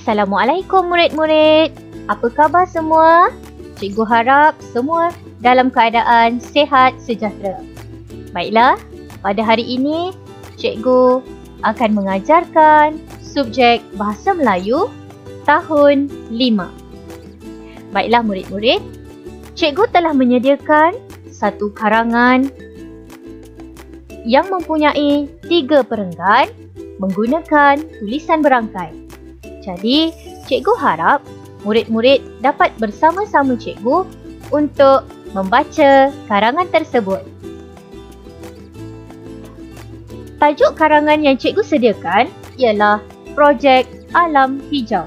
Assalamualaikum murid-murid. Apa khabar semua? Cikgu harap semua dalam keadaan sihat sejahtera. Baiklah, pada hari ini cikgu akan mengajarkan subjek Bahasa Melayu tahun 5. Baiklah murid-murid, cikgu telah menyediakan satu karangan yang mempunyai 3 perenggan menggunakan tulisan berangkai. Jadi, cikgu harap murid-murid dapat bersama-sama cikgu untuk membaca karangan tersebut. Tajuk karangan yang cikgu sediakan ialah Projek Alam Hijau.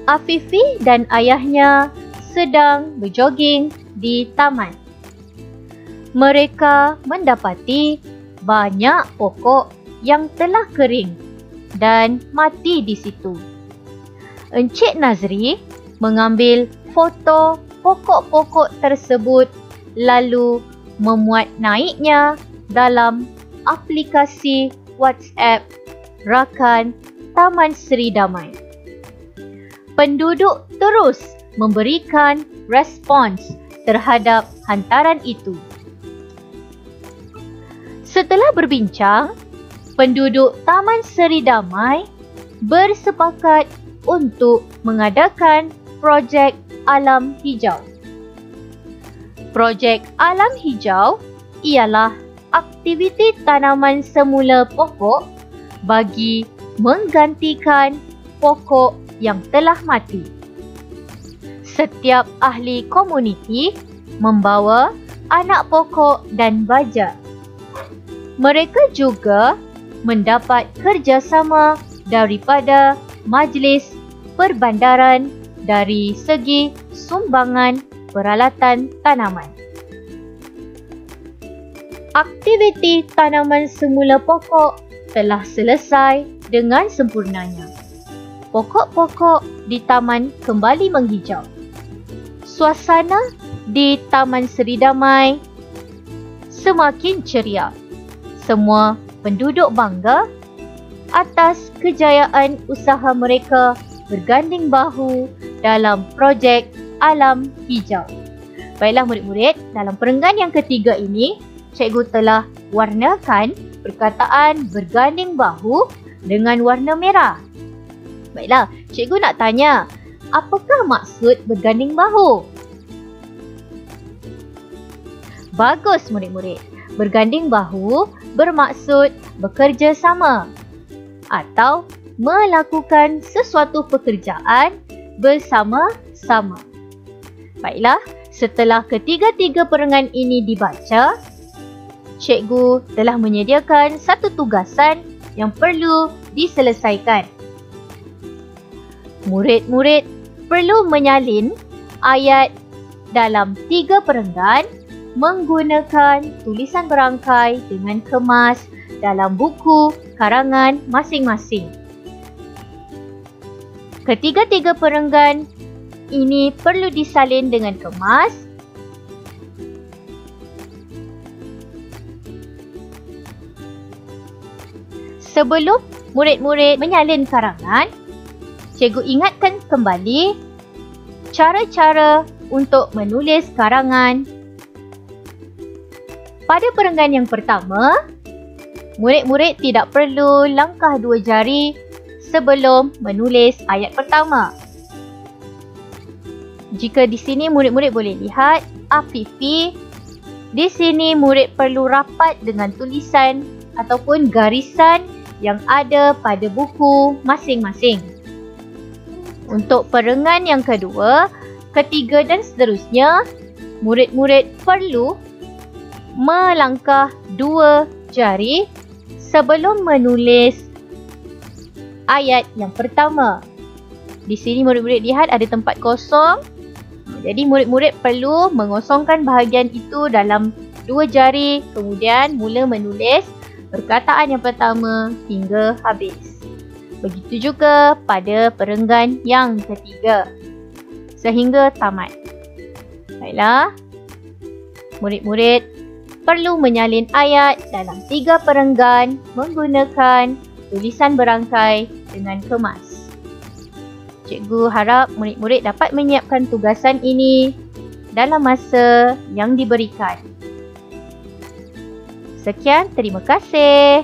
Afifi dan ayahnya sedang berjoging di taman. Mereka mendapati banyak pokok yang telah kering dan mati di situ. Encik Nazri mengambil foto pokok-pokok tersebut lalu memuat naiknya dalam aplikasi WhatsApp rakan Taman Seri Damai. Penduduk terus memberikan respons terhadap hantaran itu. Setelah berbincang, penduduk Taman Seri Damai bersepakat untuk mengadakan Projek Alam Hijau. Projek Alam Hijau ialah aktiviti tanaman semula pokok bagi menggantikan pokok yang telah mati. Setiap ahli komuniti membawa anak pokok dan baja. Mereka juga mendapat kerjasama daripada Majlis Perbandaran dari segi sumbangan peralatan tanaman. Aktiviti tanaman semula pokok telah selesai dengan sempurnanya. Pokok-pokok di taman kembali menghijau. Suasana di Taman Seri Damai semakin ceria. Semua penduduk bangga atas kejayaan usaha mereka berganding bahu dalam Projek Alam Hijau. Baiklah murid-murid, dalam perenggan yang ketiga ini, cikgu telah warnakan perkataan berganding bahu dengan warna merah. Baiklah, cikgu nak tanya, apakah maksud berganding bahu? Bagus murid-murid. Berganding bahu bermaksud bekerja sama atau melakukan sesuatu pekerjaan bersama-sama. Baiklah, setelah ketiga-tiga perenggan ini dibaca, cikgu telah menyediakan satu tugasan yang perlu diselesaikan. Murid-murid perlu menyalin ayat dalam 3 perenggan menggunakan tulisan berangkai dengan kemas dalam buku karangan masing-masing. Ketiga-tiga perenggan ini perlu disalin dengan kemas. Sebelum murid-murid menyalin karangan, cikgu ingatkan kembali cara-cara untuk menulis karangan. Pada perenggan yang pertama, murid-murid tidak perlu langkah 2 jari sebelum menulis ayat pertama. Jika di sini murid-murid boleh lihat Afifi, di sini murid perlu rapat dengan tulisan ataupun garisan yang ada pada buku masing-masing. Untuk perenggan yang kedua, ketiga dan seterusnya, murid-murid perlu melangkah 2 jari sebelum menulis ayat yang pertama. Di sini murid-murid lihat ada tempat kosong. Jadi murid-murid perlu mengosongkan bahagian itu dalam 2 jari, kemudian mula menulis perkataan yang pertama hingga habis. Begitu juga pada perenggan yang ketiga sehingga tamat. Baiklah, murid-murid perlu menyalin ayat dalam 3 perenggan menggunakan tulisan berangkai dengan kemas. Cikgu harap murid-murid dapat menyiapkan tugasan ini dalam masa yang diberikan. Sekian, terima kasih.